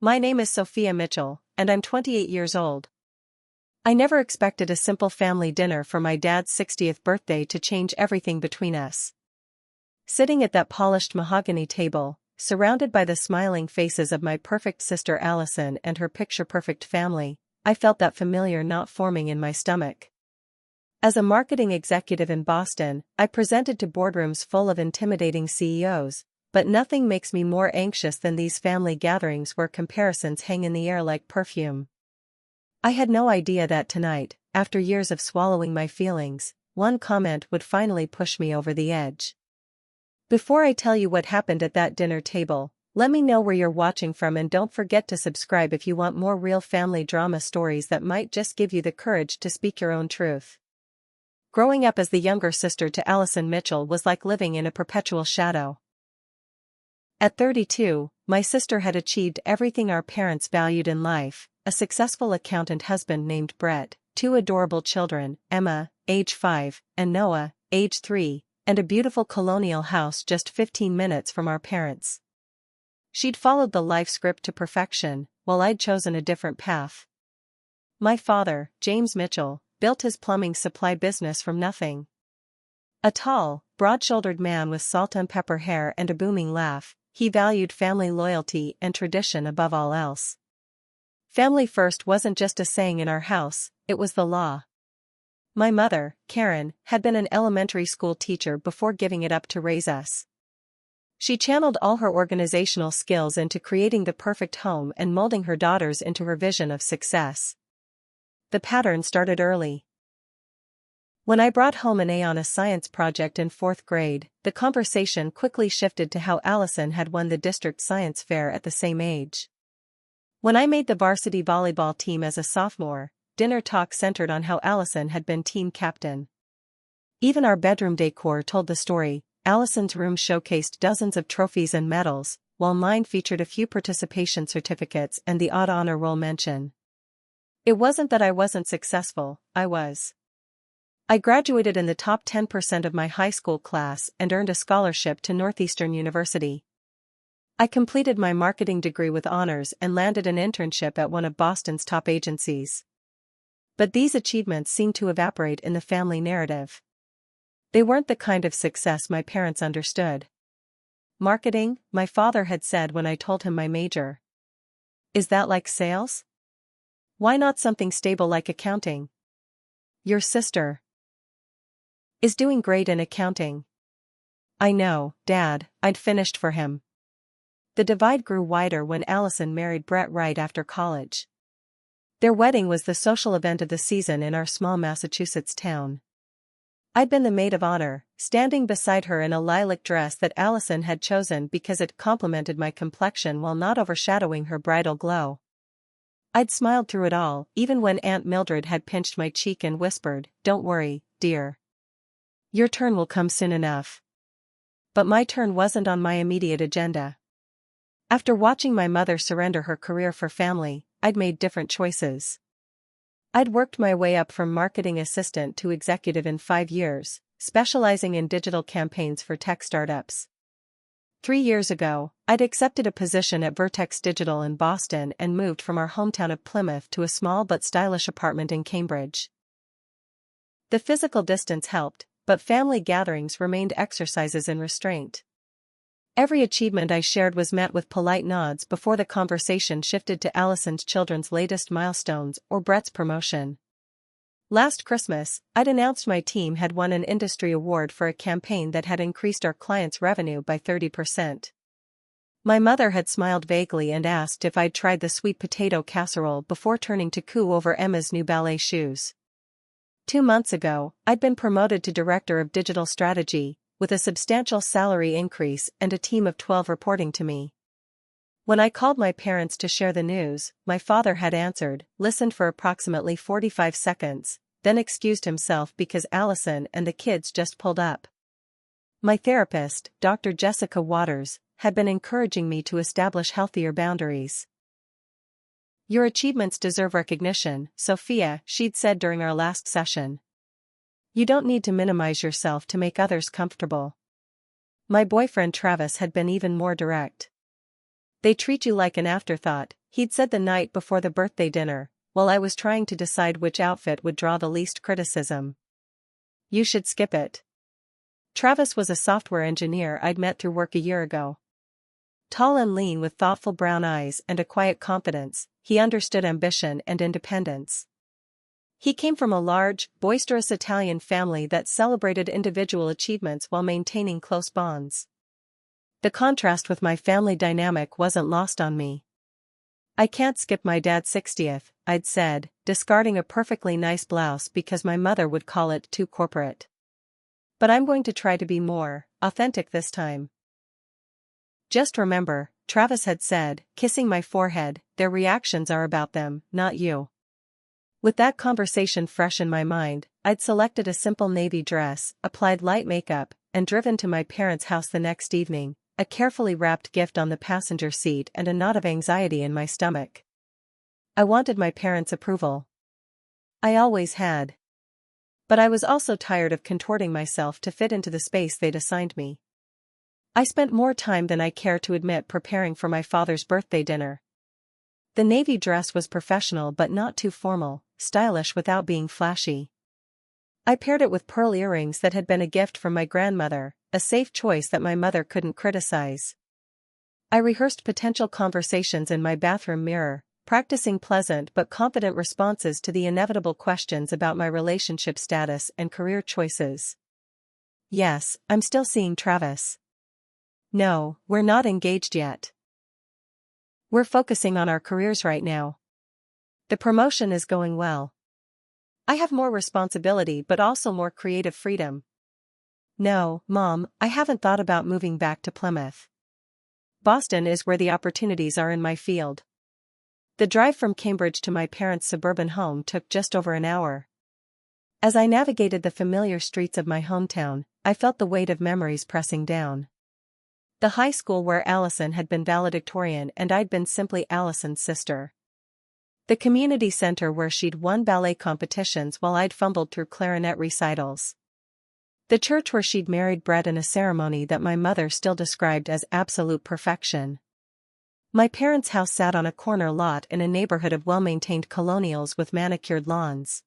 My name is Sophia Mitchell, and I'm 28 years old. I never expected a simple family dinner for my dad's 60th birthday to change everything between us. Sitting at that polished mahogany table, surrounded by the smiling faces of my perfect sister Allison and her picture-perfect family, I felt that familiar knot forming in my stomach. As a marketing executive in Boston, I presented to boardrooms full of intimidating CEOs, but nothing makes me more anxious than these family gatherings where comparisons hang in the air like perfume. I had no idea that tonight, after years of swallowing my feelings, one comment would finally push me over the edge. Before I tell you what happened at that dinner table, let me know where you're watching from and don't forget to subscribe if you want more real family drama stories that might just give you the courage to speak your own truth. Growing up as the younger sister to Allison Mitchell was like living in a perpetual shadow. At 32, my sister had achieved everything our parents valued in life: a successful accountant husband named Brett, 2 adorable children, Emma, age 5, and Noah, age 3, and a beautiful colonial house just 15 minutes from our parents. She'd followed the life script to perfection, while I'd chosen a different path. My father, James Mitchell, built his plumbing supply business from nothing. A tall, broad-shouldered man with salt and pepper hair and a booming laugh, he valued family loyalty and tradition above all else. Family first wasn't just a saying in our house, it was the law. My mother, Karen, had been an elementary school teacher before giving it up to raise us. She channeled all her organizational skills into creating the perfect home and molding her daughters into her vision of success. The pattern started early. When I brought home an A on a science project in 4th grade, the conversation quickly shifted to how Allison had won the district science fair at the same age. When I made the varsity volleyball team as a sophomore, dinner talk centered on how Allison had been team captain. Even our bedroom decor told the story. Allison's room showcased dozens of trophies and medals, while mine featured a few participation certificates and the odd honor roll mention. It wasn't that I wasn't successful, I was. I graduated in the top 10% of my high school class and earned a scholarship to Northeastern University. I completed my marketing degree with honors and landed an internship at one of Boston's top agencies. But these achievements seemed to evaporate in the family narrative. They weren't the kind of success my parents understood. Marketing, my father had said when I told him my major. Is that like sales? Why not something stable like accounting? Your sister is doing great in accounting. I know, Dad, I'd finished for him. The divide grew wider when Allison married Brett right after college. Their wedding was the social event of the season in our small Massachusetts town. I'd been the maid of honor, standing beside her in a lilac dress that Allison had chosen because it complemented my complexion while not overshadowing her bridal glow. I'd smiled through it all, even when Aunt Mildred had pinched my cheek and whispered, "Don't worry, dear. Your turn will come soon enough." But my turn wasn't on my immediate agenda. After watching my mother surrender her career for family, I'd made different choices. I'd worked my way up from marketing assistant to executive in 5 years, specializing in digital campaigns for tech startups. 3 years ago, I'd accepted a position at Vertex Digital in Boston and moved from our hometown of Plymouth to a small but stylish apartment in Cambridge. The physical distance helped, but family gatherings remained exercises in restraint. Every achievement I shared was met with polite nods before the conversation shifted to Allison's children's latest milestones or Brett's promotion. Last Christmas, I'd announced my team had won an industry award for a campaign that had increased our clients' revenue by 30%. My mother had smiled vaguely and asked if I'd tried the sweet potato casserole before turning to coo over Emma's new ballet shoes. 2 months ago, I'd been promoted to Director of Digital Strategy, with a substantial salary increase and a team of 12 reporting to me. When I called my parents to share the news, my father had answered, listened for approximately 45 seconds, then excused himself because Allison and the kids just pulled up. My therapist, Dr. Jessica Waters, had been encouraging me to establish healthier boundaries. "Your achievements deserve recognition, Sophia," she'd said during our last session. "You don't need to minimize yourself to make others comfortable." My boyfriend Travis had been even more direct. "They treat you like an afterthought," he'd said the night before the birthday dinner, while I was trying to decide which outfit would draw the least criticism. You should skip it. Travis was a software engineer I'd met through work a year ago. Tall and lean with thoughtful brown eyes and a quiet confidence, he understood ambition and independence. He came from a large, boisterous Italian family that celebrated individual achievements while maintaining close bonds. The contrast with my family dynamic wasn't lost on me. I can't skip my dad's 60th, I'd said, discarding a perfectly nice blouse because my mother would call it too corporate. But I'm going to try to be more authentic this time. Just remember, Travis had said, kissing my forehead, their reactions are about them, not you. With that conversation fresh in my mind, I'd selected a simple navy dress, applied light makeup, and driven to my parents' house the next evening, a carefully wrapped gift on the passenger seat and a knot of anxiety in my stomach. I wanted my parents' approval. I always had. But I was also tired of contorting myself to fit into the space they'd assigned me. I spent more time than I care to admit preparing for my father's birthday dinner. The navy dress was professional but not too formal, stylish without being flashy. I paired it with pearl earrings that had been a gift from my grandmother, a safe choice that my mother couldn't criticize. I rehearsed potential conversations in my bathroom mirror, practicing pleasant but confident responses to the inevitable questions about my relationship status and career choices. Yes, I'm still seeing Travis. No, we're not engaged yet. We're focusing on our careers right now. The promotion is going well. I have more responsibility but also more creative freedom. No, Mom, I haven't thought about moving back to Plymouth. Boston is where the opportunities are in my field. The drive from Cambridge to my parents' suburban home took just over an hour. As I navigated the familiar streets of my hometown, I felt the weight of memories pressing down. The high school where Allison had been valedictorian and I'd been simply Allison's sister. The community center where she'd won ballet competitions while I'd fumbled through clarinet recitals. The church where she'd married Brett in a ceremony that my mother still described as absolute perfection. My parents' house sat on a corner lot in a neighborhood of well-maintained colonials with manicured lawns.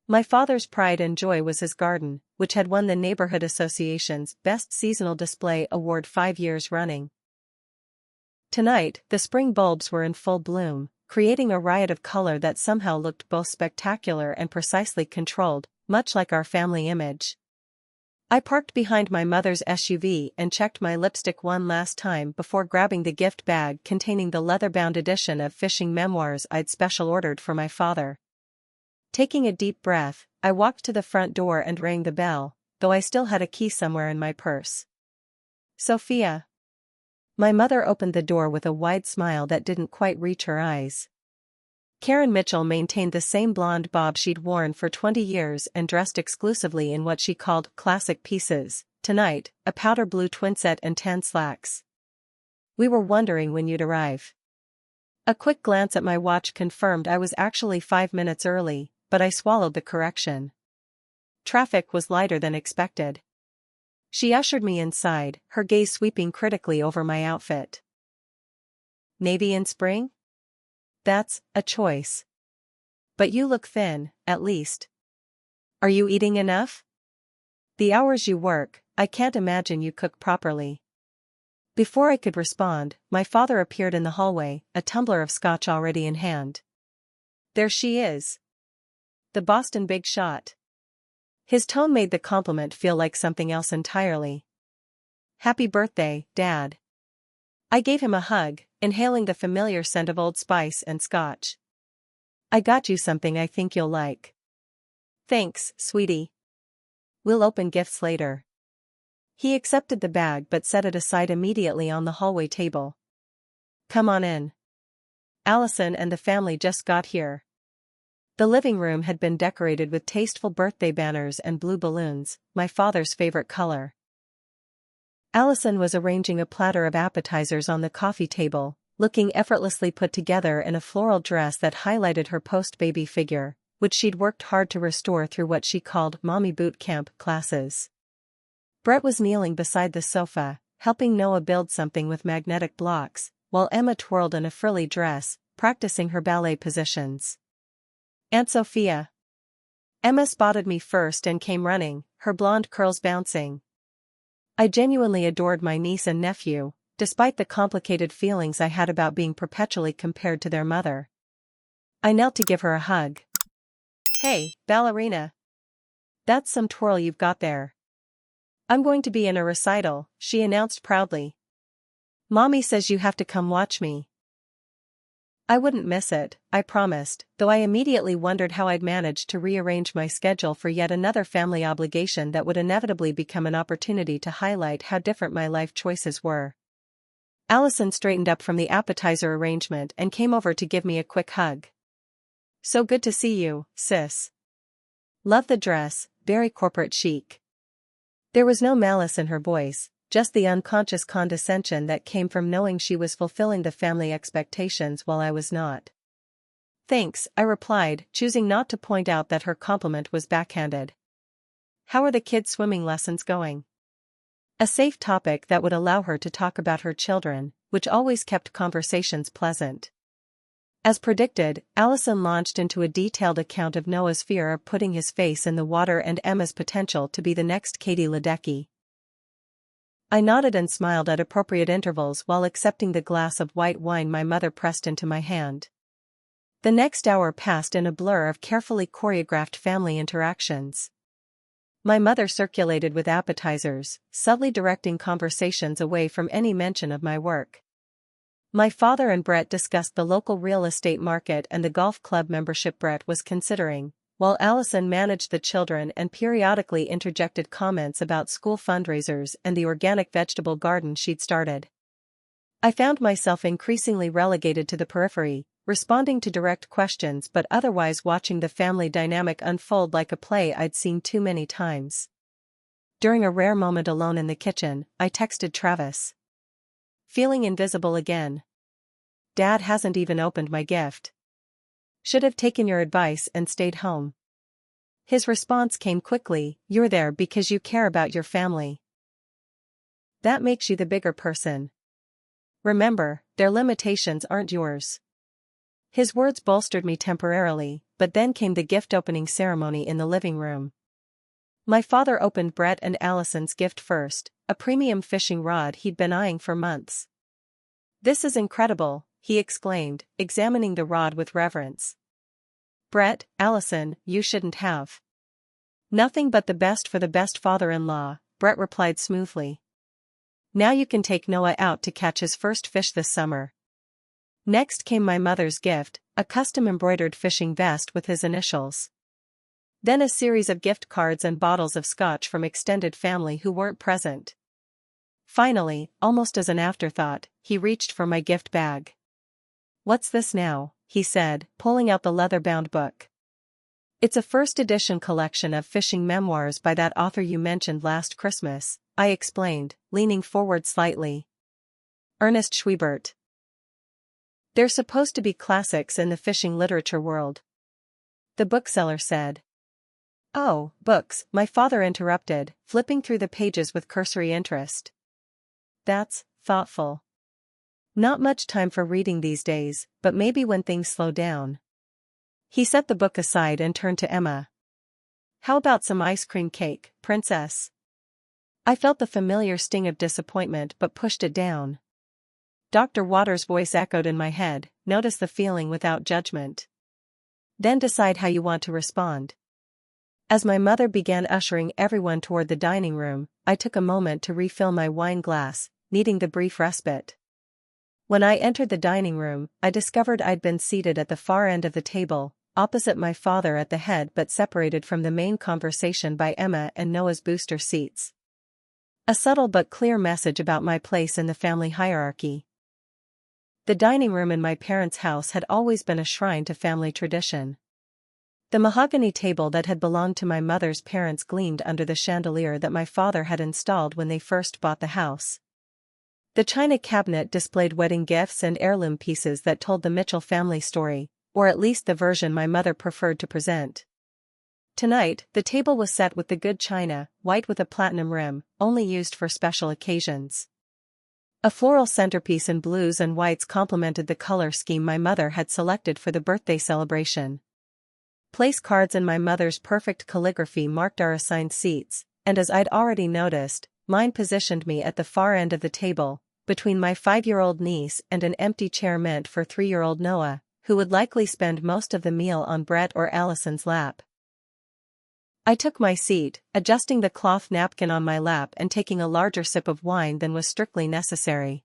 My father's pride and joy was his garden, which had won the Neighborhood Association's Best Seasonal Display Award 5 years running. Tonight, the spring bulbs were in full bloom, creating a riot of color that somehow looked both spectacular and precisely controlled, much like our family image. I parked behind my mother's SUV and checked my lipstick one last time before grabbing the gift bag containing the leather-bound edition of fishing memoirs I'd special ordered for my father. Taking a deep breath, I walked to the front door and rang the bell, though I still had a key somewhere in my purse. Sophia. My mother opened the door with a wide smile that didn't quite reach her eyes. Karen Mitchell maintained the same blonde bob she'd worn for 20 years and dressed exclusively in what she called classic pieces, tonight, a powder blue twin set and tan slacks. We were wondering when you'd arrive. A quick glance at my watch confirmed I was actually 5 minutes early, but I swallowed the correction. Traffic was lighter than expected. She ushered me inside, her gaze sweeping critically over my outfit. Navy in spring? That's a choice. But you look thin, at least. Are you eating enough? The hours you work, I can't imagine you cook properly. Before I could respond, my father appeared in the hallway, a tumbler of scotch already in hand. There she is. The Boston big shot. His tone made the compliment feel like something else entirely. Happy birthday, Dad. I gave him a hug, inhaling the familiar scent of Old Spice and scotch. I got you something I think you'll like. Thanks, sweetie. We'll open gifts later. He accepted the bag but set it aside immediately on the hallway table. Come on in. Allison and the family just got here. The living room had been decorated with tasteful birthday banners and blue balloons, my father's favorite color. Allison was arranging a platter of appetizers on the coffee table, looking effortlessly put together in a floral dress that highlighted her post-baby figure, which she'd worked hard to restore through what she called mommy boot camp classes. Brett was kneeling beside the sofa, helping Noah build something with magnetic blocks, while Emma twirled in a frilly dress, practicing her ballet positions. "Aunt Sophia." Emma spotted me first and came running, her blonde curls bouncing. I genuinely adored my niece and nephew, despite the complicated feelings I had about being perpetually compared to their mother. I knelt to give her a hug. "Hey, ballerina. That's some twirl you've got there." "I'm going to be in a recital," she announced proudly. "Mommy says you have to come watch me." I wouldn't miss it, I promised, though I immediately wondered how I'd manage to rearrange my schedule for yet another family obligation that would inevitably become an opportunity to highlight how different my life choices were. Allison straightened up from the appetizer arrangement and came over to give me a quick hug. "So good to see you, sis. Love the dress, very corporate chic." There was no malice in her voice, just the unconscious condescension that came from knowing she was fulfilling the family expectations while I was not. "Thanks," I replied, choosing not to point out that her compliment was backhanded. "How are the kids' swimming lessons going?" A safe topic that would allow her to talk about her children, which always kept conversations pleasant. As predicted, Allison launched into a detailed account of Noah's fear of putting his face in the water and Emma's potential to be the next Katie Ledecky. I nodded and smiled at appropriate intervals while accepting the glass of white wine my mother pressed into my hand. The next hour passed in a blur of carefully choreographed family interactions. My mother circulated with appetizers, subtly directing conversations away from any mention of my work. My father and Brett discussed the local real estate market and the golf club membership Brett was considering, while Allison managed the children and periodically interjected comments about school fundraisers and the organic vegetable garden she'd started. I found myself increasingly relegated to the periphery, responding to direct questions but otherwise watching the family dynamic unfold like a play I'd seen too many times. During a rare moment alone in the kitchen, I texted Travis. "Feeling invisible again. Dad hasn't even opened my gift. Should have taken your advice and stayed home." His response came quickly, "You're there because you care about your family. That makes you the bigger person. Remember, their limitations aren't yours." His words bolstered me temporarily, but then came the gift opening ceremony in the living room. My father opened Brett and Allison's gift first, a premium fishing rod he'd been eyeing for months. "This is incredible," he exclaimed, examining the rod with reverence. "Brett, Allison, you shouldn't have." "Nothing but the best for the best father-in-law," Brett replied smoothly. "Now you can take Noah out to catch his first fish this summer." Next came my mother's gift, a custom-embroidered fishing vest with his initials. Then a series of gift cards and bottles of scotch from extended family who weren't present. Finally, almost as an afterthought, he reached for my gift bag. "What's this now?" he said, pulling out the leather-bound book. "It's a first-edition collection of fishing memoirs by that author you mentioned last Christmas," I explained, leaning forward slightly. "Ernest Schwiebert. They're supposed to be classics in the fishing literature world," the bookseller said. "Oh, books," my father interrupted, flipping through the pages with cursory interest. "That's thoughtful. Not much time for reading these days, but maybe when things slow down." He set the book aside and turned to Emma. "How about some ice cream cake, princess?" I felt the familiar sting of disappointment but pushed it down. Dr. Waters' voice echoed in my head, "Notice the feeling without judgment. Then decide how you want to respond." As my mother began ushering everyone toward the dining room, I took a moment to refill my wine glass, needing the brief respite. When I entered the dining room, I discovered I'd been seated at the far end of the table, opposite my father at the head but separated from the main conversation by Emma and Noah's booster seats. A subtle but clear message about my place in the family hierarchy. The dining room in my parents' house had always been a shrine to family tradition. The mahogany table that had belonged to my mother's parents gleamed under the chandelier that my father had installed when they first bought the house. The china cabinet displayed wedding gifts and heirloom pieces that told the Mitchell family story, or at least the version my mother preferred to present. Tonight, the table was set with the good china, white with a platinum rim, only used for special occasions. A floral centerpiece in blues and whites complemented the color scheme my mother had selected for the birthday celebration. Place cards in my mother's perfect calligraphy marked our assigned seats, and as I'd already noticed, mine positioned me at the far end of the table, between my 5-year-old niece and an empty chair meant for 3-year-old Noah, who would likely spend most of the meal on Brett or Allison's lap. I took my seat, adjusting the cloth napkin on my lap and taking a larger sip of wine than was strictly necessary.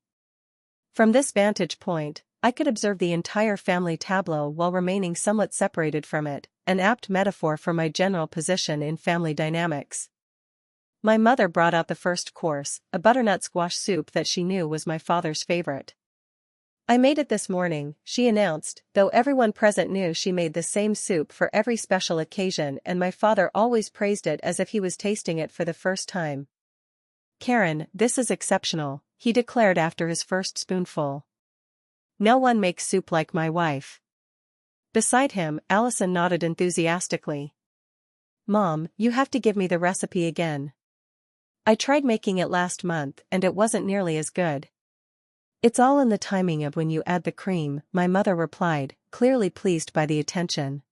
From this vantage point, I could observe the entire family tableau while remaining somewhat separated from it, an apt metaphor for my general position in family dynamics. My mother brought out the first course, a butternut squash soup that she knew was my father's favorite. "I made it this morning," she announced, though everyone present knew she made the same soup for every special occasion and my father always praised it as if he was tasting it for the first time. "Karen, this is exceptional," he declared after his first spoonful. "No one makes soup like my wife." Beside him, Allison nodded enthusiastically. "Mom, you have to give me the recipe again. I tried making it last month and it wasn't nearly as good." "It's all in the timing of when you add the cream," my mother replied, clearly pleased by the attention.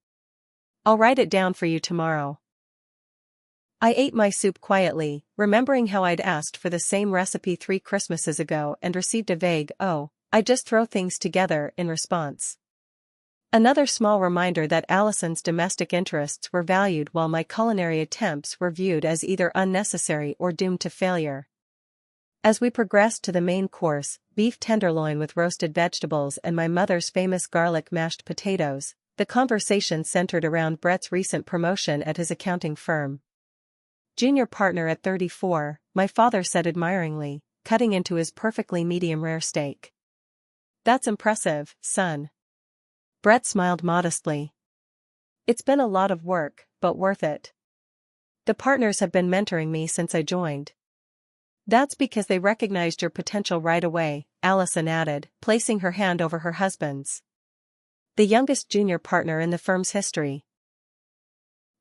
"I'll write it down for you tomorrow." I ate my soup quietly, remembering how I'd asked for the same recipe 3 Christmases ago and received a vague, "Oh, I just throw things together," in response. Another small reminder that Allison's domestic interests were valued while my culinary attempts were viewed as either unnecessary or doomed to failure. As we progressed to the main course, beef tenderloin with roasted vegetables and my mother's famous garlic mashed potatoes, the conversation centered around Brett's recent promotion at his accounting firm. "Junior partner at 34, my father said admiringly, cutting into his perfectly medium-rare steak. "That's impressive, son." Brett smiled modestly. "It's been a lot of work, but worth it. The partners have been mentoring me since I joined." "That's because they recognized your potential right away," Allison added, placing her hand over her husband's. "The youngest junior partner in the firm's history.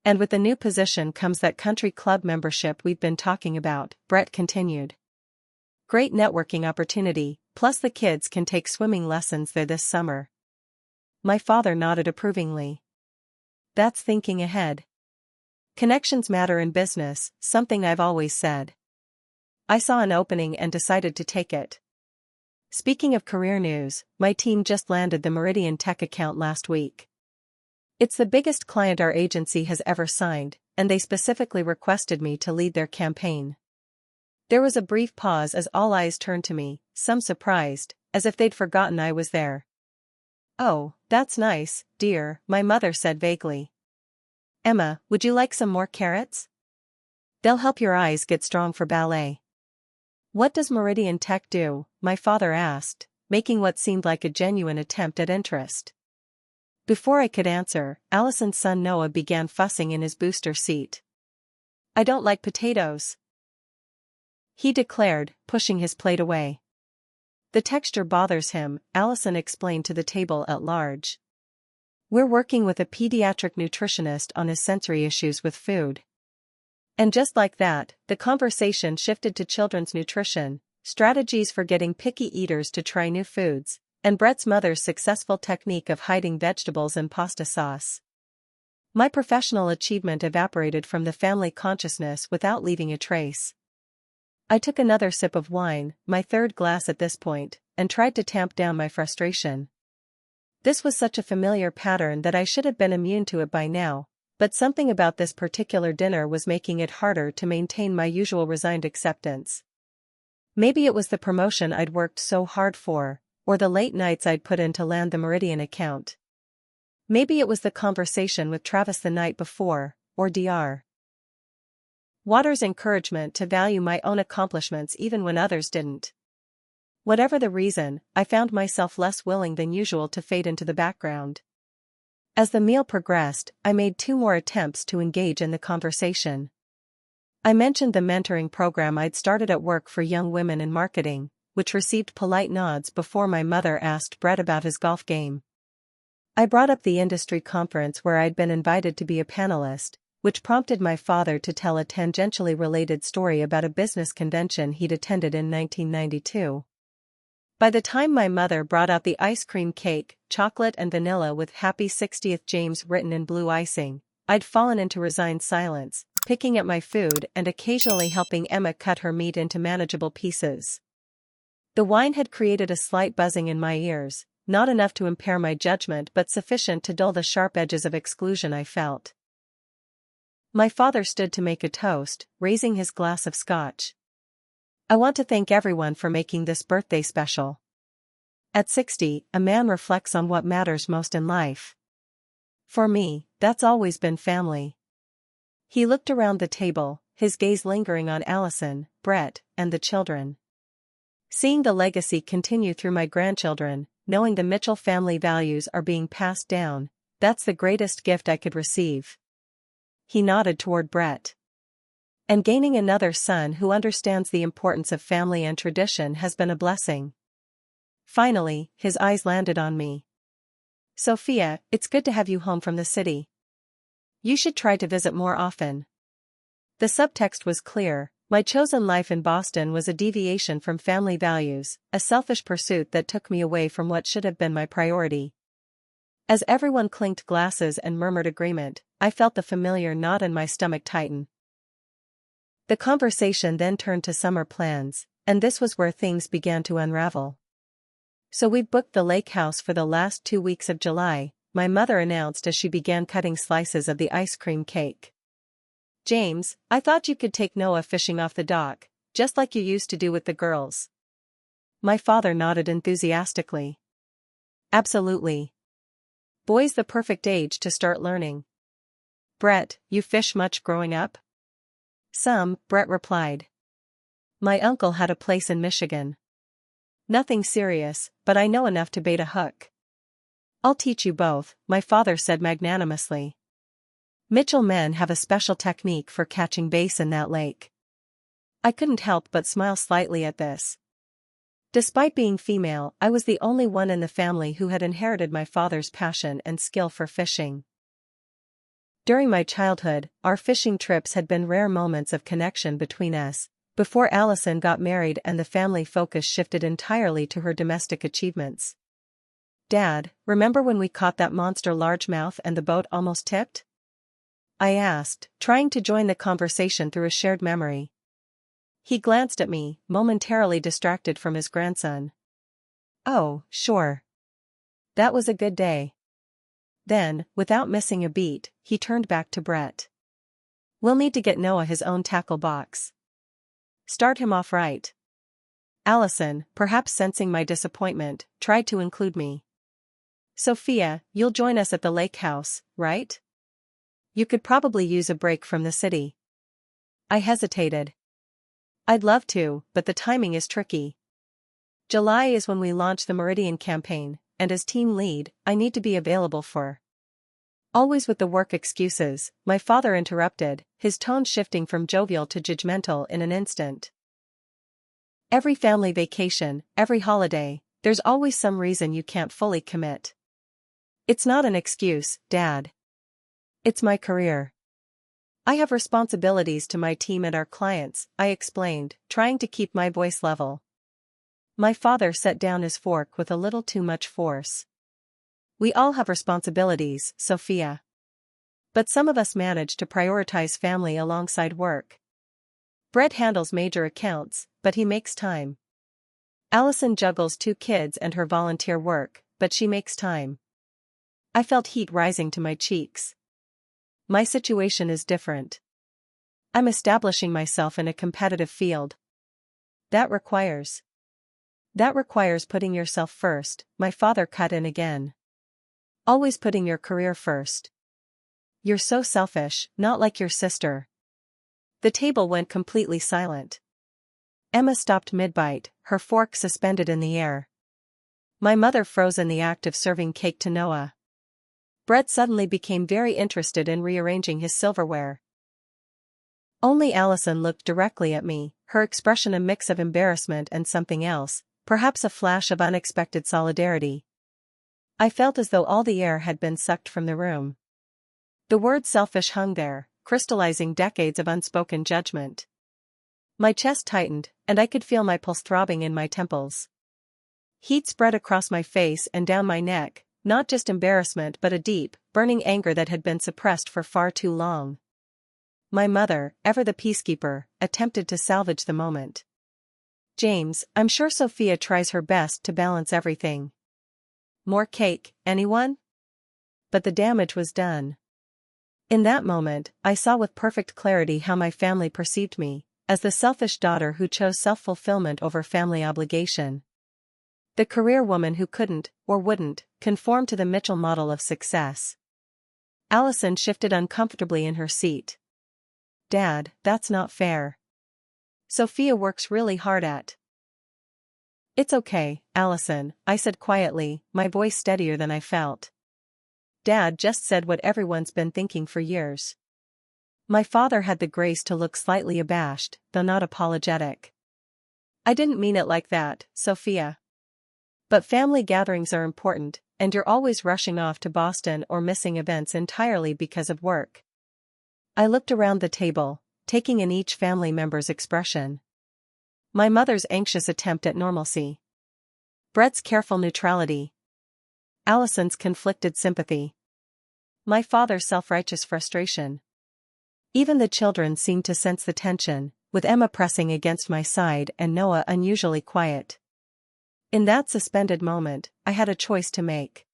And with the new position comes that country club membership we've been talking about," Brett continued. "Great networking opportunity, plus the kids can take swimming lessons there this summer." My father nodded approvingly. "That's thinking ahead. Connections matter in business, something I've always said. I saw an opening and decided to take it." Speaking of career news, my team just landed the Meridian Tech account last week. It's the biggest client our agency has ever signed, and they specifically requested me to lead their campaign. There was a brief pause as all eyes turned to me, some surprised, as if they'd forgotten I was there. "Oh, that's nice, dear," my mother said vaguely. "Emma, would you like some more carrots? They'll help your eyes get strong for ballet." "What does Meridian Tech do?" my father asked, making what seemed like a genuine attempt at interest. Before I could answer, Allison's son Noah began fussing in his booster seat. "I don't like potatoes," he declared, pushing his plate away. "The texture bothers him," Allison explained to the table at large. "We're working with a pediatric nutritionist on his sensory issues with food." And just like that, the conversation shifted to children's nutrition, strategies for getting picky eaters to try new foods, and Brett's mother's successful technique of hiding vegetables in pasta sauce. My professional achievement evaporated from the family consciousness without leaving a trace. I took another sip of wine, my third glass at this point, and tried to tamp down my frustration. This was such a familiar pattern that I should have been immune to it by now, but something about this particular dinner was making it harder to maintain my usual resigned acceptance. Maybe it was the promotion I'd worked so hard for, or the late nights I'd put in to land the Meridian account. Maybe it was the conversation with Travis the night before, or Dr. Waters' encouragement to value my own accomplishments even when others didn't. Whatever the reason, I found myself less willing than usual to fade into the background. As the meal progressed, I made 2 more attempts to engage in the conversation. I mentioned the mentoring program I'd started at work for young women in marketing, which received polite nods before my mother asked Brett about his golf game. I brought up the industry conference where I'd been invited to be a panelist, which prompted my father to tell a tangentially related story about a business convention he'd attended in 1992. By the time my mother brought out the ice cream cake, chocolate and vanilla with Happy 60th James written in blue icing, I'd fallen into resigned silence, picking at my food and occasionally helping Emma cut her meat into manageable pieces. The wine had created a slight buzzing in my ears, not enough to impair my judgment but sufficient to dull the sharp edges of exclusion I felt. My father stood to make a toast, raising his glass of scotch. I want to thank everyone for making this birthday special. At 60, a man reflects on what matters most in life. For me, that's always been family. He looked around the table, his gaze lingering on Allison, Brett, and the children. Seeing the legacy continue through my grandchildren, knowing the Mitchell family values are being passed down, that's the greatest gift I could receive. He nodded toward Brett. And gaining another son who understands the importance of family and tradition has been a blessing. Finally, his eyes landed on me. Sophia, it's good to have you home from the city. You should try to visit more often. The subtext was clear. My chosen life in Boston was a deviation from family values, a selfish pursuit that took me away from what should have been my priority. As everyone clinked glasses and murmured agreement, I felt the familiar knot in my stomach tighten. The conversation then turned to summer plans, and this was where things began to unravel. So we've booked the lake house for the last 2 weeks of July, my mother announced as she began cutting slices of the ice cream cake. James, I thought you could take Noah fishing off the dock, just like you used to do with the girls. My father nodded enthusiastically. Absolutely. Boy's the perfect age to start learning. Brett, you fish much growing up? Some, Brett replied. My uncle had a place in Michigan. Nothing serious, but I know enough to bait a hook. I'll teach you both, my father said magnanimously. Mitchell men have a special technique for catching bass in that lake. I couldn't help but smile slightly at this. Despite being female, I was the only one in the family who had inherited my father's passion and skill for fishing. During my childhood, our fishing trips had been rare moments of connection between us, before Allison got married and the family focus shifted entirely to her domestic achievements. Dad, remember when we caught that monster largemouth and the boat almost tipped? I asked, trying to join the conversation through a shared memory. He glanced at me, momentarily distracted from his grandson. Oh, sure. That was a good day. Then, without missing a beat, he turned back to Brett. We'll need to get Noah his own tackle box. Start him off right. Allison, perhaps sensing my disappointment, tried to include me. Sophia, you'll join us at the lake house, right? You could probably use a break from the city. I hesitated. I'd love to, but the timing is tricky. July is when we launch the Meridian campaign, and as team lead, I need to be available for. Always with the work excuses, my father interrupted, his tone shifting from jovial to judgmental in an instant. Every family vacation, every holiday, there's always some reason you can't fully commit. It's not an excuse, Dad. It's my career. I have responsibilities to my team and our clients, I explained, trying to keep my voice level. My father set down his fork with a little too much force. We all have responsibilities, Sophia. But some of us manage to prioritize family alongside work. Brett handles major accounts, but he makes time. Allison juggles 2 kids and her volunteer work, but she makes time. I felt heat rising to my cheeks. My situation is different. I'm establishing myself in a competitive field. That requires putting yourself first, my father cut in again. Always putting your career first. You're so selfish, not like your sister. The table went completely silent. Emma stopped mid-bite, her fork suspended in the air. My mother froze in the act of serving cake to Noah. Brett suddenly became very interested in rearranging his silverware. Only Allison looked directly at me, her expression a mix of embarrassment and something else, perhaps a flash of unexpected solidarity. I felt as though all the air had been sucked from the room. The word selfish hung there, crystallizing decades of unspoken judgment. My chest tightened, and I could feel my pulse throbbing in my temples. Heat spread across my face and down my neck, not just embarrassment but a deep, burning anger that had been suppressed for far too long. My mother, ever the peacekeeper, attempted to salvage the moment. "James, I'm sure Sophia tries her best to balance everything. More cake, anyone?" But the damage was done. In that moment, I saw with perfect clarity how my family perceived me, as the selfish daughter who chose self-fulfillment over family obligation. The career woman who couldn't, or wouldn't, conform to the Mitchell model of success. Allison shifted uncomfortably in her seat. "Dad, that's not fair. Sophia works really hard at." "It's okay, Allison," I said quietly, my voice steadier than I felt. "Dad just said what everyone's been thinking for years." My father had the grace to look slightly abashed, though not apologetic. "I didn't mean it like that, Sophia. But family gatherings are important, and you're always rushing off to Boston or missing events entirely because of work." I looked around the table, taking in each family member's expression. My mother's anxious attempt at normalcy. Brett's careful neutrality. Allison's conflicted sympathy. My father's self-righteous frustration. Even the children seemed to sense the tension, with Emma pressing against my side and Noah unusually quiet. In that suspended moment, I had a choice to make.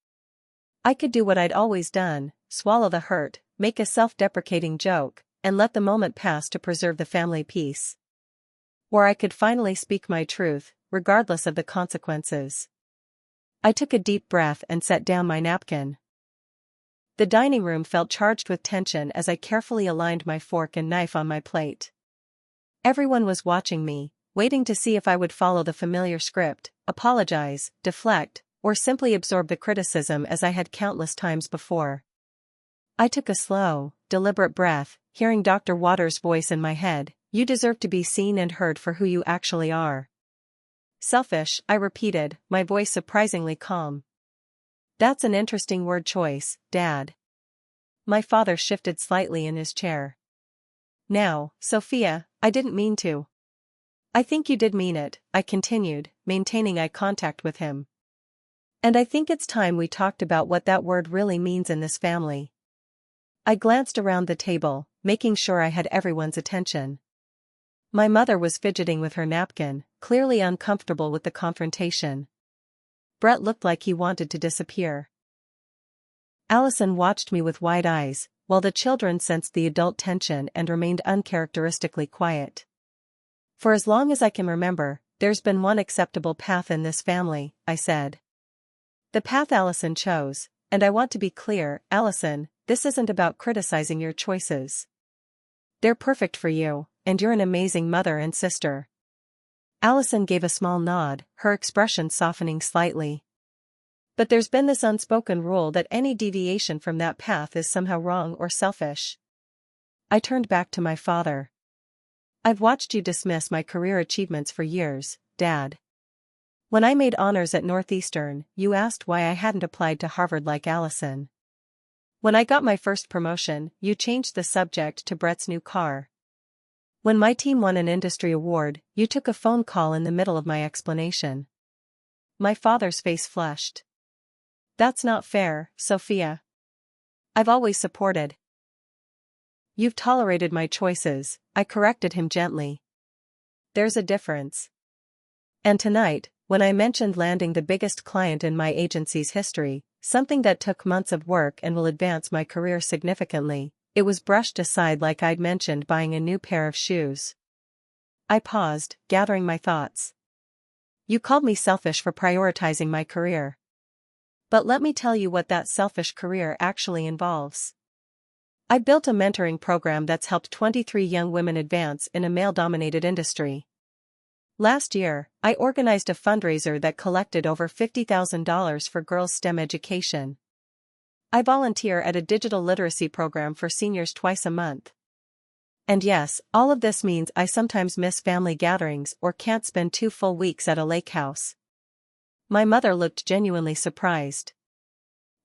I could do what I'd always done, swallow the hurt, make a self-deprecating joke, and let the moment pass to preserve the family peace. Or I could finally speak my truth, regardless of the consequences. I took a deep breath and set down my napkin. The dining room felt charged with tension as I carefully aligned my fork and knife on my plate. Everyone was watching me, waiting to see if I would follow the familiar script, apologize, deflect, or simply absorb the criticism as I had countless times before. I took a slow, deliberate breath, hearing Dr. Waters' voice in my head. "You deserve to be seen and heard for who you actually are." "Selfish," I repeated, my voice surprisingly calm. "That's an interesting word choice, Dad." My father shifted slightly in his chair. "Now, Sophia, I didn't mean to." "I think you did mean it," I continued, maintaining eye contact with him. "And I think it's time we talked about what that word really means in this family." I glanced around the table, making sure I had everyone's attention. My mother was fidgeting with her napkin, clearly uncomfortable with the confrontation. Brett looked like he wanted to disappear. Allison watched me with wide eyes, while the children sensed the adult tension and remained uncharacteristically quiet. "For as long as I can remember, there's been one acceptable path in this family," I said. "The path Allison chose, and I want to be clear, Allison, this isn't about criticizing your choices. They're perfect for you, and you're an amazing mother and sister." Allison gave a small nod, her expression softening slightly. "But there's been this unspoken rule that any deviation from that path is somehow wrong or selfish." I turned back to my father. "I've watched you dismiss my career achievements for years, Dad. When I made honors at Northeastern, you asked why I hadn't applied to Harvard like Allison. When I got my first promotion, you changed the subject to Brett's new car. When my team won an industry award, you took a phone call in the middle of my explanation." My father's face flushed. "That's not fair, Sophia. I've always supported." "You've tolerated my choices," I corrected him gently. "There's a difference." And tonight, when I mentioned landing the biggest client in my agency's history, something that took months of work and will advance my career significantly, it was brushed aside like I'd mentioned buying a new pair of shoes. I paused, gathering my thoughts. "You called me selfish for prioritizing my career. But let me tell you what that selfish career actually involves. I built a mentoring program that's helped 23 young women advance in a male-dominated industry. Last year, I organized a fundraiser that collected over $50,000 for girls' STEM education. I volunteer at a digital literacy program for seniors twice a month. And yes, all of this means I sometimes miss family gatherings or can't spend 2 full weeks at a lake house." My mother looked genuinely surprised.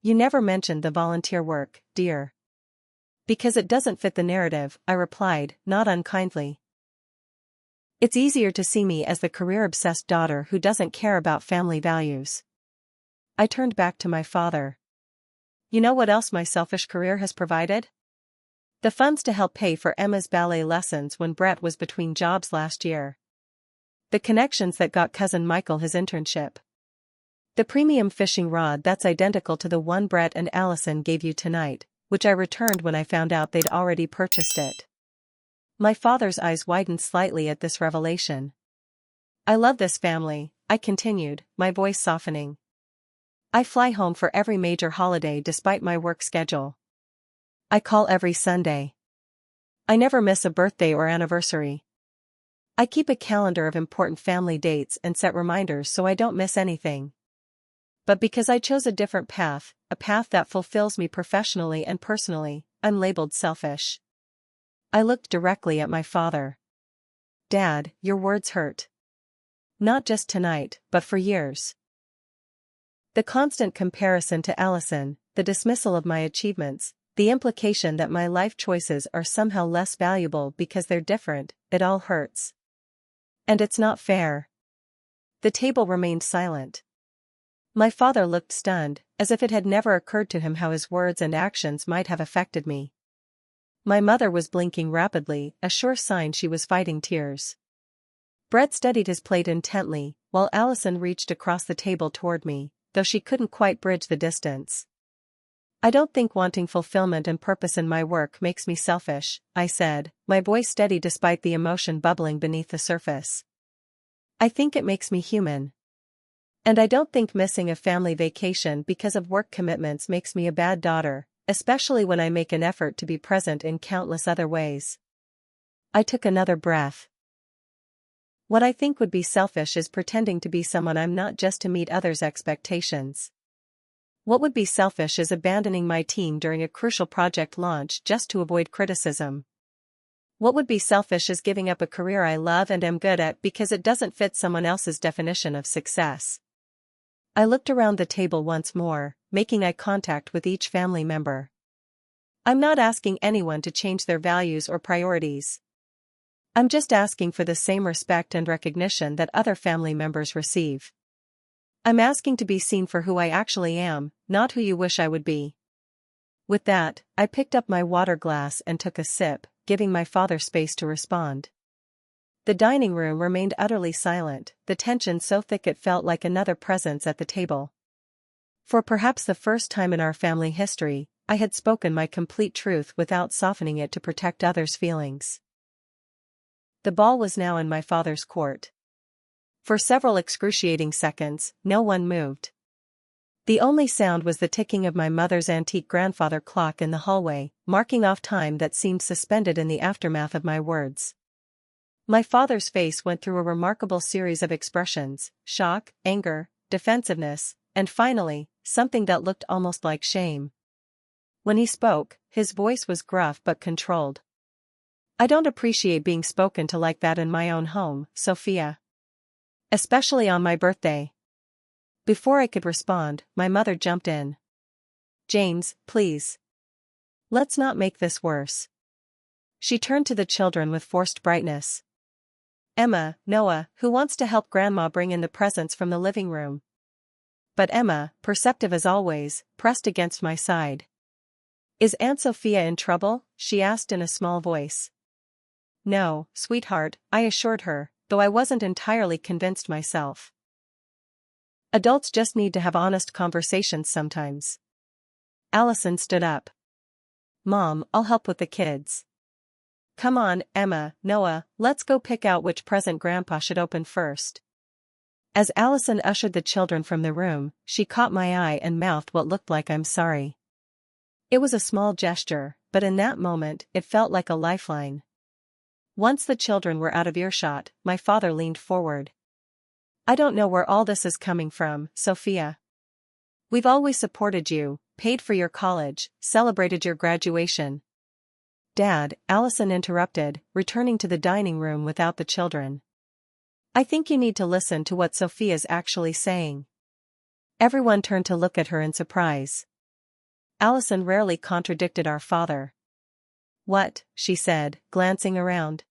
"You never mentioned the volunteer work, dear." "Because it doesn't fit the narrative," I replied, not unkindly. It's easier to see me as the career-obsessed daughter who doesn't care about family values. I turned back to my father. You know what else my selfish career has provided? The funds to help pay for Emma's ballet lessons when Brett was between jobs last year. The connections that got cousin Michael his internship. The premium fishing rod that's identical to the one Brett and Allison gave you tonight, which I returned when I found out they'd already purchased it. My father's eyes widened slightly at this revelation. I love this family, I continued, my voice softening. I fly home for every major holiday despite my work schedule. I call every Sunday. I never miss a birthday or anniversary. I keep a calendar of important family dates and set reminders so I don't miss anything. But because I chose a different path, a path that fulfills me professionally and personally, I'm labeled selfish. I looked directly at my father. Dad, your words hurt. Not just tonight, but for years. The constant comparison to Allison, the dismissal of my achievements, the implication that my life choices are somehow less valuable because they're different, it all hurts. And it's not fair. The table remained silent. My father looked stunned, as if it had never occurred to him how his words and actions might have affected me. My mother was blinking rapidly, a sure sign she was fighting tears. Brett studied his plate intently, while Allison reached across the table toward me, though she couldn't quite bridge the distance. I don't think wanting fulfillment and purpose in my work makes me selfish, I said, my voice steady despite the emotion bubbling beneath the surface. I think it makes me human. And I don't think missing a family vacation because of work commitments makes me a bad daughter, especially when I make an effort to be present in countless other ways. I took another breath. What I think would be selfish is pretending to be someone I'm not just to meet others' expectations. What would be selfish is abandoning my team during a crucial project launch just to avoid criticism. What would be selfish is giving up a career I love and am good at because it doesn't fit someone else's definition of success. I looked around the table once more, making eye contact with each family member. I'm not asking anyone to change their values or priorities. I'm just asking for the same respect and recognition that other family members receive. I'm asking to be seen for who I actually am, not who you wish I would be. With that, I picked up my water glass and took a sip, giving my father space to respond. The dining room remained utterly silent, the tension so thick it felt like another presence at the table. For perhaps the first time in our family history, I had spoken my complete truth without softening it to protect others' feelings. The ball was now in my father's court. For several excruciating seconds, no one moved. The only sound was the ticking of my mother's antique grandfather clock in the hallway, marking off time that seemed suspended in the aftermath of my words. My father's face went through a remarkable series of expressions: shock, anger, defensiveness, and finally, something that looked almost like shame. When he spoke, his voice was gruff but controlled. I don't appreciate being spoken to like that in my own home, Sophia. Especially on my birthday. Before I could respond, my mother jumped in. James, please. Let's not make this worse. She turned to the children with forced brightness. Emma, Noah, who wants to help Grandma bring in the presents from the living room? But Emma, perceptive as always, pressed against my side. Is Aunt Sophia in trouble? She asked in a small voice. No, sweetheart, I assured her, though I wasn't entirely convinced myself. Adults just need to have honest conversations sometimes. Allison stood up. Mom, I'll help with the kids. Come on, Emma, Noah, let's go pick out which present Grandpa should open first. As Allison ushered the children from the room, she caught my eye and mouthed what looked like "I'm sorry." It was a small gesture, but in that moment, it felt like a lifeline. Once the children were out of earshot, my father leaned forward. I don't know where all this is coming from, Sophia. We've always supported you, paid for your college, celebrated your graduation. Dad, Allison interrupted, returning to the dining room without the children. I think you need to listen to what Sophia's actually saying. Everyone turned to look at her in surprise. Allison rarely contradicted our father. What, she said, glancing around.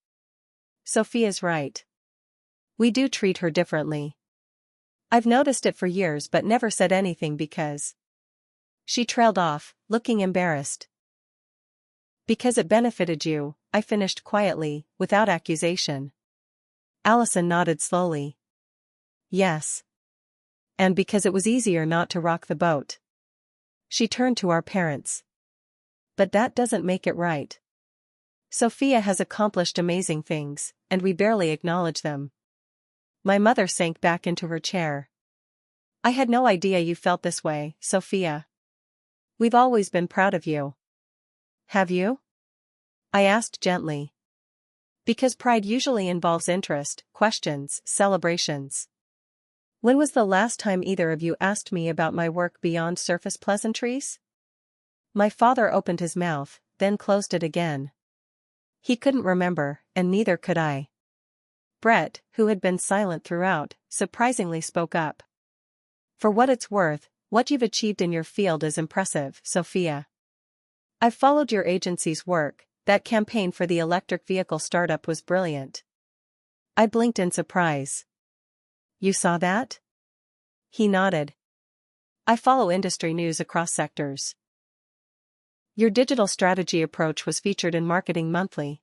Sophia's right. We do treat her differently. I've noticed it for years but never said anything because. She trailed off, looking embarrassed. Because it benefited you, I finished quietly, without accusation. Allison nodded slowly. Yes. And because it was easier not to rock the boat. She turned to our parents. But that doesn't make it right. Sophia has accomplished amazing things, and we barely acknowledge them. My mother sank back into her chair. I had no idea you felt this way, Sophia. We've always been proud of you. Have you? I asked gently. Because pride usually involves interest, questions, celebrations. When was the last time either of you asked me about my work beyond surface pleasantries? My father opened his mouth, then closed it again. He couldn't remember, and neither could I. Brett, who had been silent throughout, surprisingly spoke up. For what it's worth, what you've achieved in your field is impressive, Sophia. I've followed your agency's work. That campaign for the electric vehicle startup was brilliant. I blinked in surprise. You saw that? He nodded. I follow industry news across sectors. Your digital strategy approach was featured in Marketing Monthly.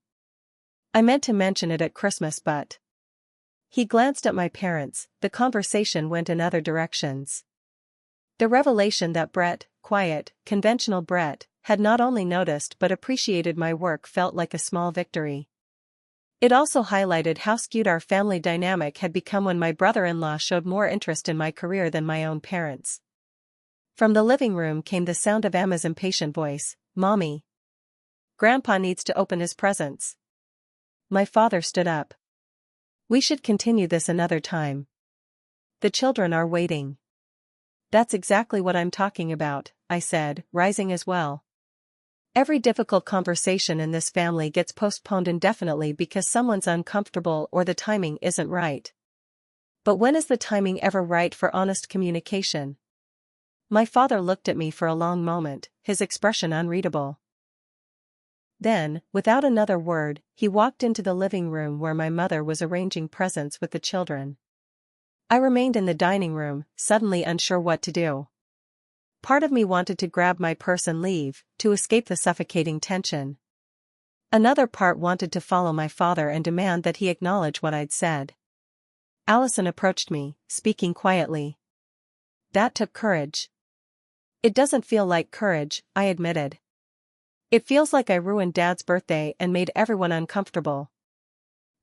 I meant to mention it at Christmas but. He glanced at my parents, the conversation went in other directions. The revelation that Brett, quiet, conventional Brett, had not only noticed but appreciated my work felt like a small victory. It also highlighted how skewed our family dynamic had become when my brother-in-law showed more interest in my career than my own parents. From the living room came the sound of Emma's impatient voice, "Mommy. Grandpa needs to open his presents." My father stood up. We should continue this another time. The children are waiting. That's exactly what I'm talking about, I said, rising as well. Every difficult conversation in this family gets postponed indefinitely because someone's uncomfortable or the timing isn't right. But when is the timing ever right for honest communication? My father looked at me for a long moment, his expression unreadable. Then, without another word, he walked into the living room where my mother was arranging presents with the children. I remained in the dining room, suddenly unsure what to do. Part of me wanted to grab my purse and leave, to escape the suffocating tension. Another part wanted to follow my father and demand that he acknowledge what I'd said. Allison approached me, speaking quietly. That took courage. It doesn't feel like courage, I admitted. It feels like I ruined Dad's birthday and made everyone uncomfortable.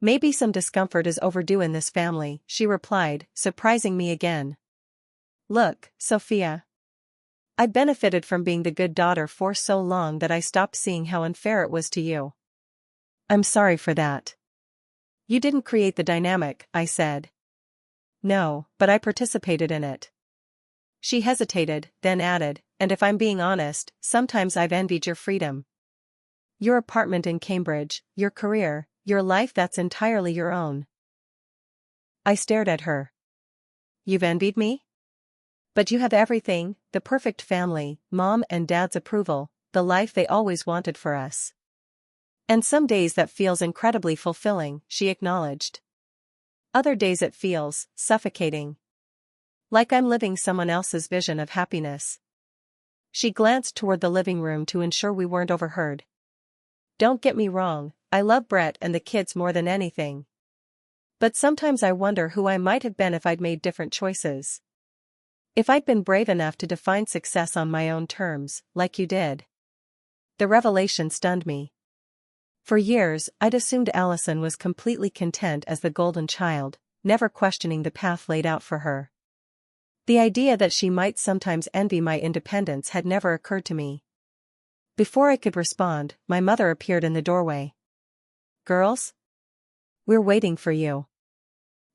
Maybe some discomfort is overdue in this family, she replied, surprising me again. Look, Sophia. I benefited from being the good daughter for so long that I stopped seeing how unfair it was to you. I'm sorry for that. You didn't create the dynamic, I said. No, but I participated in it. She hesitated, then added, and if I'm being honest, sometimes I've envied your freedom. Your apartment in Cambridge, your career, your life that's entirely your own. I stared at her. You've envied me? But you have everything, the perfect family, Mom and Dad's approval, the life they always wanted for us. And some days that feels incredibly fulfilling, she acknowledged. Other days it feels suffocating. Like I'm living someone else's vision of happiness. She glanced toward the living room to ensure we weren't overheard. Don't get me wrong, I love Brett and the kids more than anything. But sometimes I wonder who I might have been if I'd made different choices. If I'd been brave enough to define success on my own terms, like you did. The revelation stunned me. For years, I'd assumed Allison was completely content as the golden child, never questioning the path laid out for her. The idea that she might sometimes envy my independence had never occurred to me. Before I could respond, my mother appeared in the doorway. Girls? We're waiting for you.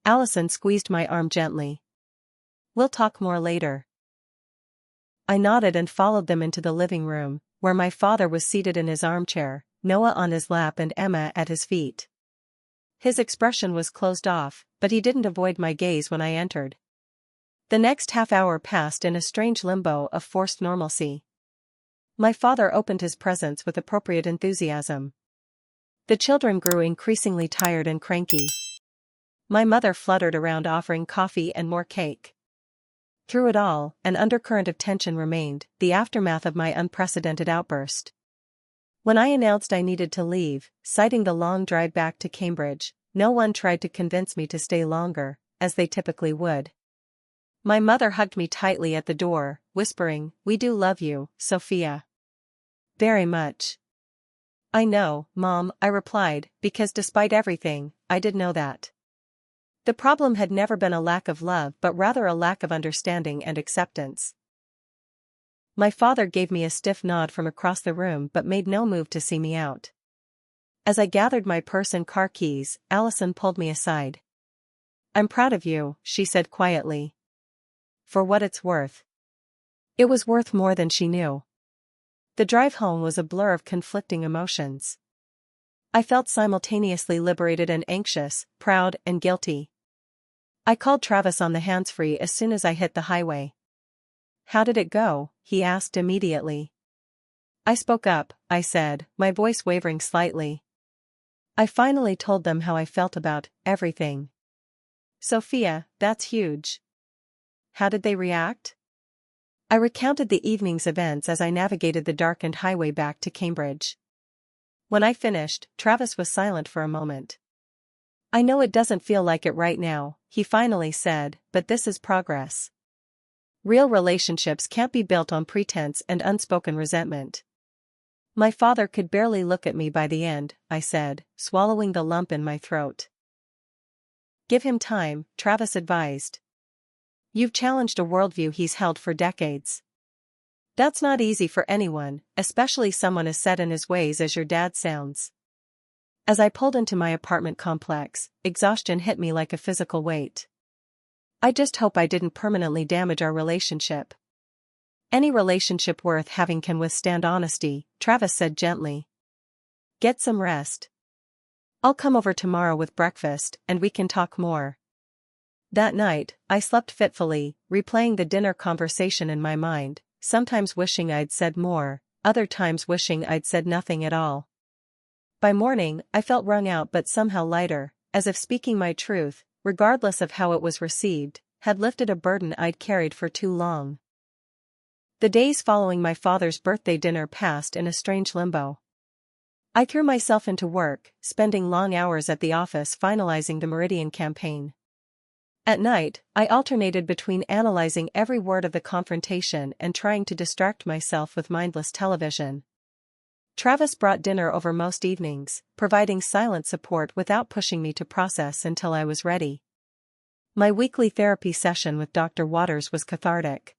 Allison squeezed my arm gently. We'll talk more later. I nodded and followed them into the living room, where my father was seated in his armchair, Noah on his lap and Emma at his feet. His expression was closed off, but he didn't avoid my gaze when I entered. The next half hour passed in a strange limbo of forced normalcy. My father opened his presents with appropriate enthusiasm. The children grew increasingly tired and cranky. My mother fluttered around offering coffee and more cake. Through it all, an undercurrent of tension remained, the aftermath of my unprecedented outburst. When I announced I needed to leave, citing the long drive back to Cambridge, no one tried to convince me to stay longer, as they typically would. My mother hugged me tightly at the door, whispering, "We do love you, Sophia. Very much." "I know, Mom," I replied, because despite everything, I did know that. The problem had never been a lack of love but rather a lack of understanding and acceptance. My father gave me a stiff nod from across the room but made no move to see me out. As I gathered my purse and car keys, Allison pulled me aside. "I'm proud of you," she said quietly. "For what it's worth." It was worth more than she knew. The drive home was a blur of conflicting emotions. I felt simultaneously liberated and anxious, proud and guilty. I called Travis on the hands-free as soon as I hit the highway. "How did it go?" he asked immediately. I spoke up, I said, my voice wavering slightly. I finally told them how I felt about everything. "Sophia, that's huge. How did they react?" I recounted the evening's events as I navigated the darkened highway back to Cambridge. When I finished, Travis was silent for a moment. "I know it doesn't feel like it right now," he finally said, "but this is progress. Real relationships can't be built on pretense and unspoken resentment." "My father could barely look at me by the end," I said, swallowing the lump in my throat. "Give him time," Travis advised. "You've challenged a worldview he's held for decades. That's not easy for anyone, especially someone as set in his ways as your dad sounds." As I pulled into my apartment complex, exhaustion hit me like a physical weight. "I just hope I didn't permanently damage our relationship." "Any relationship worth having can withstand honesty," Travis said gently. "Get some rest. I'll come over tomorrow with breakfast, and we can talk more." That night, I slept fitfully, replaying the dinner conversation in my mind, sometimes wishing I'd said more, other times wishing I'd said nothing at all. By morning, I felt wrung out but somehow lighter, as if speaking my truth, regardless of how it was received, had lifted a burden I'd carried for too long. The days following my father's birthday dinner passed in a strange limbo. I threw myself into work, spending long hours at the office finalizing the Meridian campaign. At night, I alternated between analyzing every word of the confrontation and trying to distract myself with mindless television. Travis brought dinner over most evenings, providing silent support without pushing me to process until I was ready. My weekly therapy session with Dr. Waters was cathartic.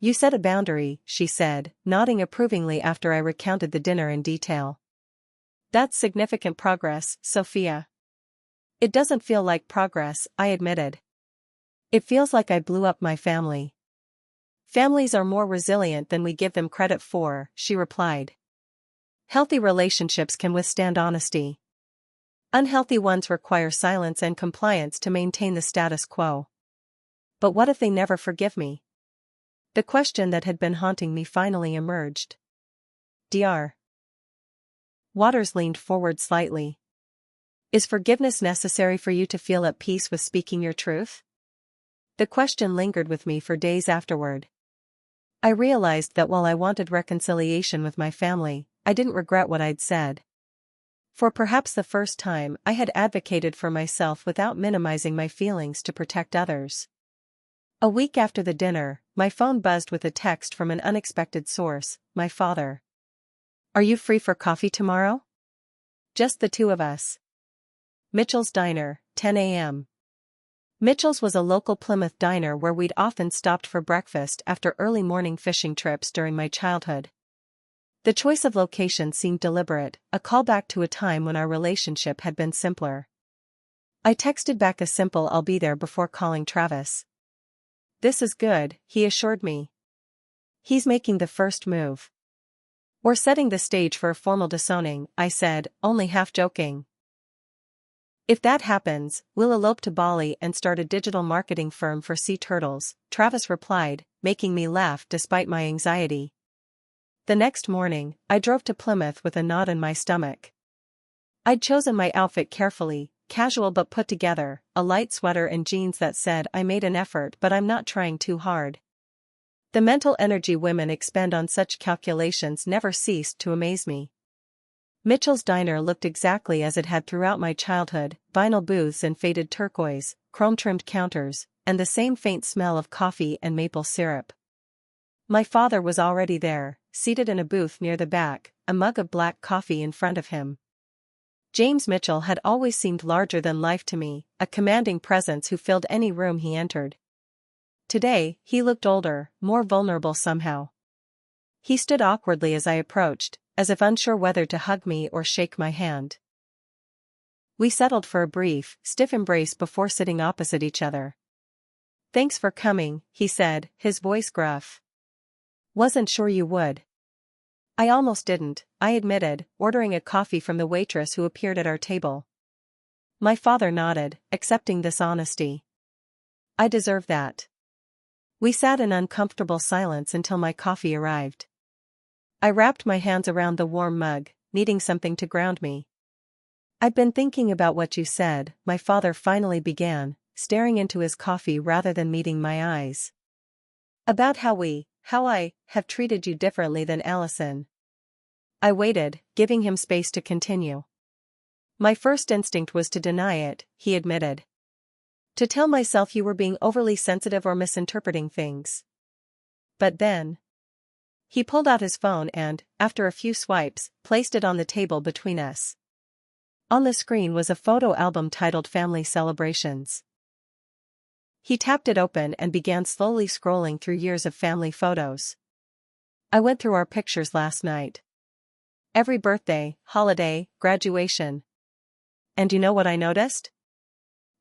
"You set a boundary," she said, nodding approvingly after I recounted the dinner in detail. "That's significant progress, Sophia." "It doesn't feel like progress," I admitted. "It feels like I blew up my family." "Families are more resilient than we give them credit for," she replied. "Healthy relationships can withstand honesty. Unhealthy ones require silence and compliance to maintain the status quo." "But what if they never forgive me?" The question that had been haunting me finally emerged. Dr. Waters leaned forward slightly. "Is forgiveness necessary for you to feel at peace with speaking your truth?" The question lingered with me for days afterward. I realized that while I wanted reconciliation with my family, I didn't regret what I'd said. For perhaps the first time, I had advocated for myself without minimizing my feelings to protect others. A week after the dinner, my phone buzzed with a text from an unexpected source, my father. "Are you free for coffee tomorrow? Just the two of us. Mitchell's Diner, 10 a.m. Mitchell's was a local Plymouth diner where we'd often stopped for breakfast after early morning fishing trips during my childhood. The choice of location seemed deliberate, a callback to a time when our relationship had been simpler. I texted back a simple "I'll be there" before calling Travis. "This is good," he assured me. "He's making the first move. We're setting the stage for a formal disowning," I said, only half joking. "If that happens, we'll elope to Bali and start a digital marketing firm for sea turtles," Travis replied, making me laugh despite my anxiety. The next morning, I drove to Plymouth with a knot in my stomach. I'd chosen my outfit carefully, casual but put together, a light sweater and jeans that said I made an effort but I'm not trying too hard. The mental energy women expend on such calculations never ceased to amaze me. Mitchell's diner looked exactly as it had throughout my childhood, vinyl booths in faded turquoise, chrome-trimmed counters, and the same faint smell of coffee and maple syrup. My father was already there, seated in a booth near the back, a mug of black coffee in front of him. James Mitchell had always seemed larger than life to me, a commanding presence who filled any room he entered. Today, he looked older, more vulnerable somehow. He stood awkwardly as I approached, as if unsure whether to hug me or shake my hand. We settled for a brief, stiff embrace before sitting opposite each other. "Thanks for coming," he said, his voice gruff. "Wasn't sure you would." "I almost didn't," I admitted, ordering a coffee from the waitress who appeared at our table. My father nodded, accepting this honesty. "I deserve that." We sat in uncomfortable silence until my coffee arrived. I wrapped my hands around the warm mug, needing something to ground me. "I've been thinking about what you said," my father finally began, staring into his coffee rather than meeting my eyes. "About how I have treated you differently than Allison." I waited, giving him space to continue. "My first instinct was to deny it," he admitted. "To tell myself you were being overly sensitive or misinterpreting things. But then..." He pulled out his phone and, after a few swipes, placed it on the table between us. On the screen was a photo album titled Family Celebrations. He tapped it open and began slowly scrolling through years of family photos. "I went through our pictures last night. Every birthday, holiday, graduation. And you know what I noticed?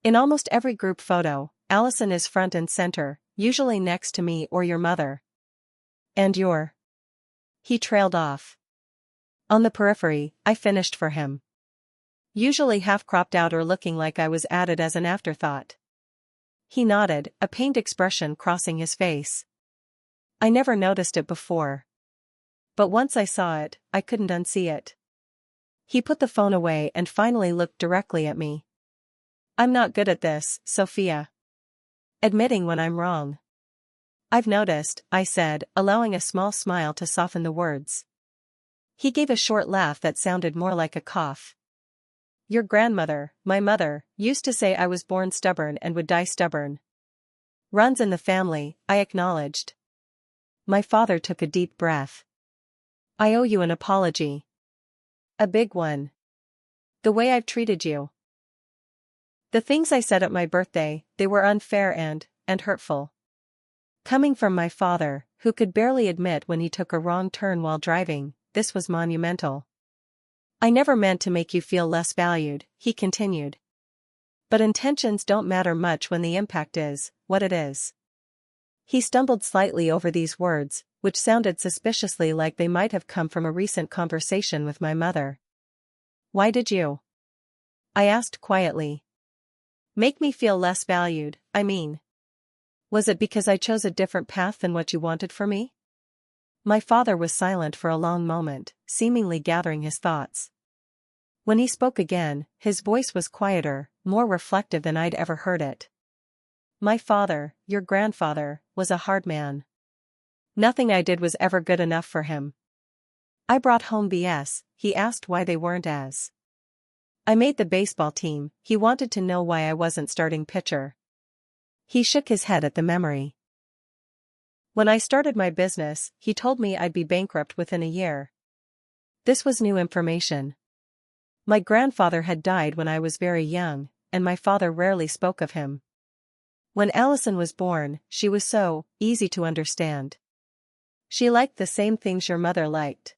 In almost every group photo, Allison is front and center, usually next to me or your mother. And you're..." He trailed off. "On the periphery," I finished for him. "Usually half cropped out or looking like I was added as an afterthought." He nodded, a pained expression crossing his face. "I never noticed it before. But once I saw it, I couldn't unsee it." He put the phone away and finally looked directly at me. "I'm not good at this, Sophia. Admitting when I'm wrong." "I've noticed," I said, allowing a small smile to soften the words. He gave a short laugh that sounded more like a cough. "Your grandmother, my mother, used to say I was born stubborn and would die stubborn." "Runs in the family," I acknowledged. My father took a deep breath. "I owe you an apology. A big one. The way I've treated you. The things I said at my birthday, they were unfair and hurtful. Coming from my father, who could barely admit when he took a wrong turn while driving, this was monumental. I never meant to make you feel less valued," he continued. "But intentions don't matter much when the impact is what it is." He stumbled slightly over these words, which sounded suspiciously like they might have come from a recent conversation with my mother. "Why did you?" I asked quietly. "Make me feel less valued, I mean. Was it because I chose a different path than what you wanted for me?" My father was silent for a long moment, seemingly gathering his thoughts. When he spoke again, his voice was quieter, more reflective than I'd ever heard it. "My father, your grandfather, was a hard man. Nothing I did was ever good enough for him. I brought home BS, he asked why they weren't as. I made the baseball team, he wanted to know why I wasn't starting pitcher." He shook his head at the memory. "When I started my business, he told me I'd be bankrupt within a year." This was new information. My grandfather had died when I was very young, and my father rarely spoke of him. When Allison was born, she was so easy to understand. She liked the same things your mother liked.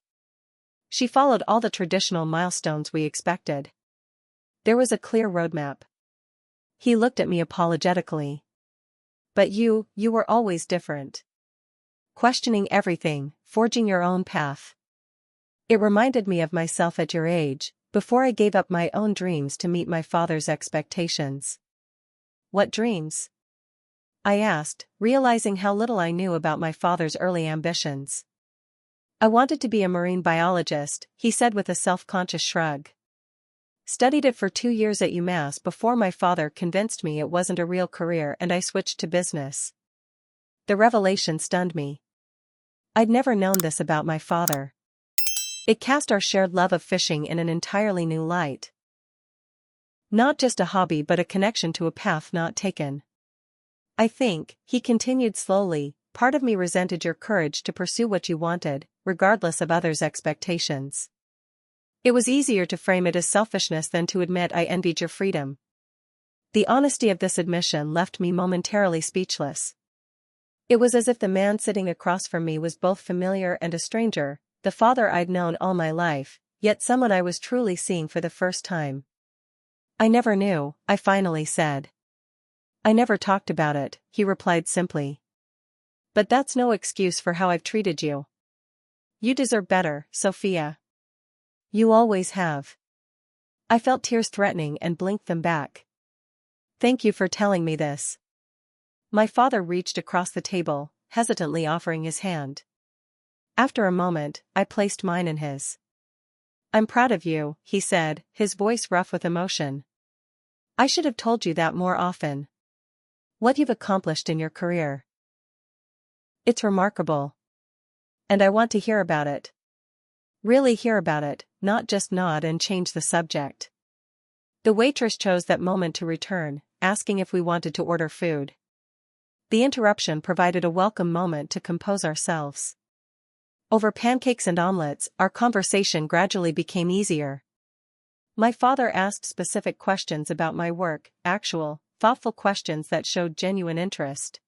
She followed all the traditional milestones we expected. There was a clear roadmap. He looked at me apologetically. "But you were always different. Questioning everything, forging your own path. It reminded me of myself at your age, before I gave up my own dreams to meet my father's expectations." "What dreams?" I asked, realizing how little I knew about my father's early ambitions. "I wanted to be a marine biologist," he said with a self-conscious shrug. Studied it for 2 years at UMass before my father convinced me it wasn't a real career and I switched to business. The revelation stunned me. I'd never known this about my father. It cast our shared love of fishing in an entirely new light. Not just a hobby but a connection to a path not taken. I think, he continued slowly, part of me resented your courage to pursue what you wanted, regardless of others' expectations. It was easier to frame it as selfishness than to admit I envied your freedom. The honesty of this admission left me momentarily speechless. It was as if the man sitting across from me was both familiar and a stranger, the father I'd known all my life, yet someone I was truly seeing for the first time. I never knew, I finally said. I never talked about it, he replied simply. But that's no excuse for how I've treated you. You deserve better, Sophia. You always have. I felt tears threatening and blinked them back. Thank you for telling me this. My father reached across the table, hesitantly offering his hand. After a moment, I placed mine in his. I'm proud of you, he said, his voice rough with emotion. I should have told you that more often. What you've accomplished in your career. It's remarkable. And I want to hear about it. Really hear about it, not just nod and change the subject. The waitress chose that moment to return, asking if we wanted to order food. The interruption provided a welcome moment to compose ourselves. Over pancakes and omelets, our conversation gradually became easier. My father asked specific questions about my work, actual, thoughtful questions that showed genuine interest.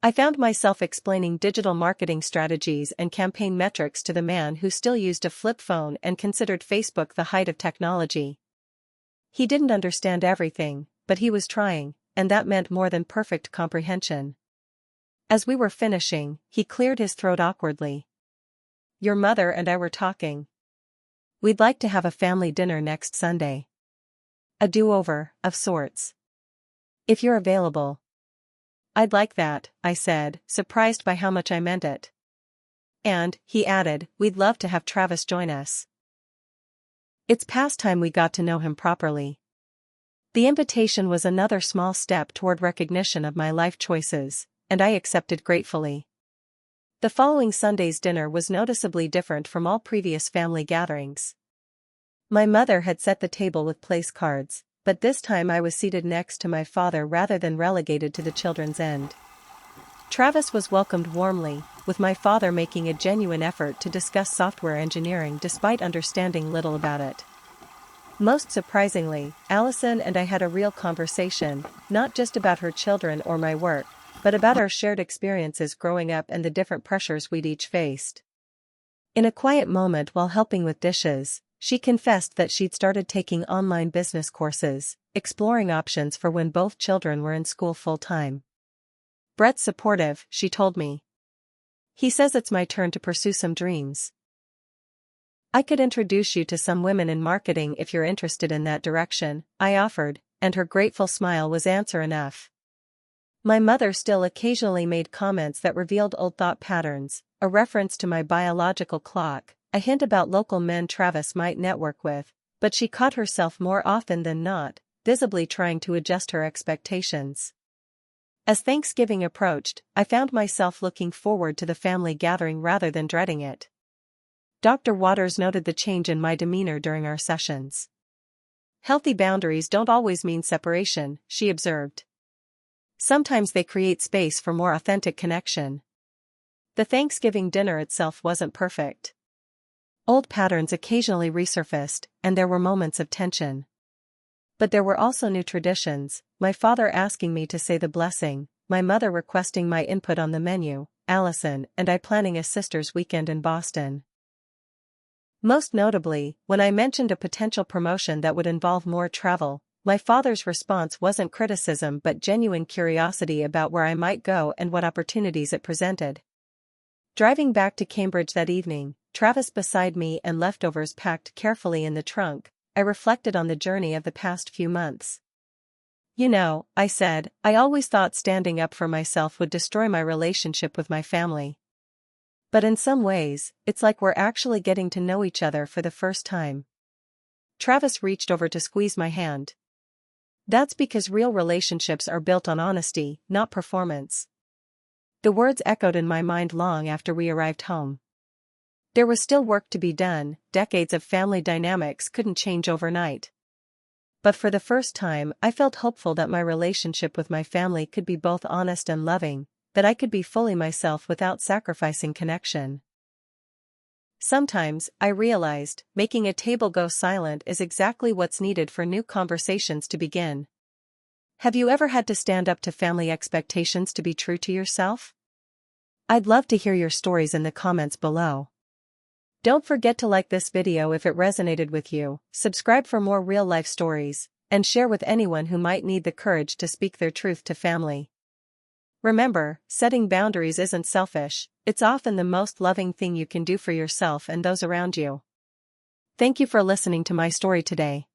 I found myself explaining digital marketing strategies and campaign metrics to the man who still used a flip phone and considered Facebook the height of technology. He didn't understand everything, but he was trying, and that meant more than perfect comprehension. As we were finishing, he cleared his throat awkwardly. Your mother and I were talking. We'd like to have a family dinner next Sunday. A do-over, of sorts. If you're available. I'd like that, I said, surprised by how much I meant it. And, he added, we'd love to have Travis join us. It's past time we got to know him properly. The invitation was another small step toward recognition of my life choices, and I accepted gratefully. The following Sunday's dinner was noticeably different from all previous family gatherings. My mother had set the table with place cards, but this time I was seated next to my father rather than relegated to the children's end. Travis was welcomed warmly, with my father making a genuine effort to discuss software engineering despite understanding little about it. Most surprisingly, Allison and I had a real conversation, not just about her children or my work, but about our shared experiences growing up and the different pressures we'd each faced. In a quiet moment while helping with dishes, she confessed that she'd started taking online business courses, exploring options for when both children were in school full-time. Brett's supportive, she told me. He says it's my turn to pursue some dreams. I could introduce you to some women in marketing if you're interested in that direction, I offered, and her grateful smile was answer enough. My mother still occasionally made comments that revealed old thought patterns, a reference to my biological clock, a hint about local men Travis might network with, but she caught herself more often than not, visibly trying to adjust her expectations. As Thanksgiving approached, I found myself looking forward to the family gathering rather than dreading it. Dr. Waters noted the change in my demeanor during our sessions. Healthy boundaries don't always mean separation, she observed. Sometimes they create space for more authentic connection. The Thanksgiving dinner itself wasn't perfect. Old patterns occasionally resurfaced, and there were moments of tension. But there were also new traditions, my father asking me to say the blessing, my mother requesting my input on the menu, Allison and I planning a sister's weekend in Boston. Most notably, when I mentioned a potential promotion that would involve more travel, my father's response wasn't criticism but genuine curiosity about where I might go and what opportunities it presented. Driving back to Cambridge that evening, Travis beside me and leftovers packed carefully in the trunk, I reflected on the journey of the past few months. You know, I said, I always thought standing up for myself would destroy my relationship with my family. But in some ways, it's like we're actually getting to know each other for the first time. Travis reached over to squeeze my hand. That's because real relationships are built on honesty, not performance. The words echoed in my mind long after we arrived home. There was still work to be done, decades of family dynamics couldn't change overnight. But for the first time, I felt hopeful that my relationship with my family could be both honest and loving, that I could be fully myself without sacrificing connection. Sometimes, I realized, making a table go silent is exactly what's needed for new conversations to begin. Have you ever had to stand up to family expectations to be true to yourself? I'd love to hear your stories in the comments below. Don't forget to like this video if it resonated with you, subscribe for more real-life stories, and share with anyone who might need the courage to speak their truth to family. Remember, setting boundaries isn't selfish, it's often the most loving thing you can do for yourself and those around you. Thank you for listening to my story today.